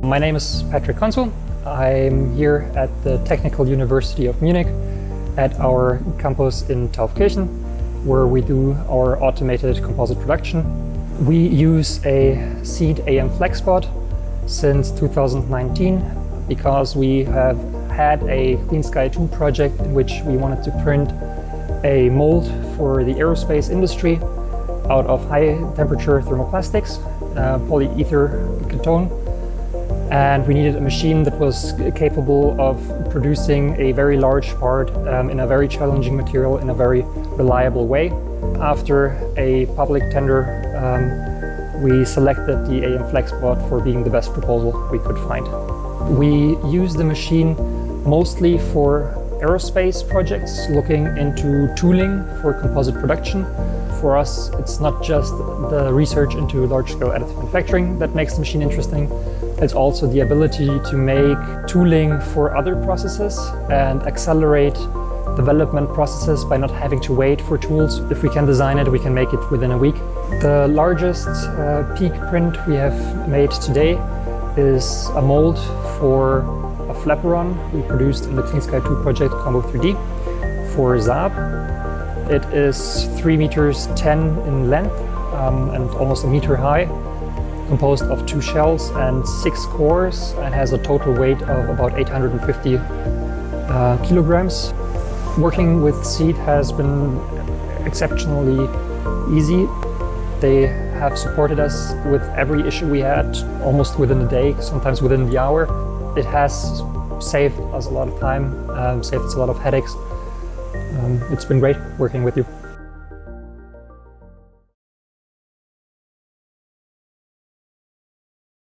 My name is Patrick Consul. I'm here at the Technical University of Munich at our campus in Taufkirchen, where we do our automated composite production. We use a seed AM Flexpod since 2019 because we have had a Clean Sky 2 project in which we wanted to print a mold for the aerospace industry out of high temperature thermoplastics, polyether ketone. And we needed a machine that was capable of producing a very large part in a very challenging material in a very reliable way. After a public tender, we selected the AM Flexpod for being the best proposal we could find. We use the machine mostly for aerospace projects, looking into tooling for composite production. For us, it's not just the research into large-scale additive manufacturing that makes the machine interesting. It's also the ability to make tooling for other processes and accelerate development processes by not having to wait for tools. If we can design it, we can make it within a week. The largest peak print we have made today is a mold for a flaperon we produced in the Clean Sky 2 project Combo 3D for Saab. It is 3 meters 10 in length and almost a meter high, composed of 2 shells and 6 cores, and has a total weight of about 850 kilograms. Working with Seed has been exceptionally easy. They have supported us with every issue we had, almost within a day, sometimes within the hour. It has saved us a lot of time, saved us a lot of headaches. It's been great working with you.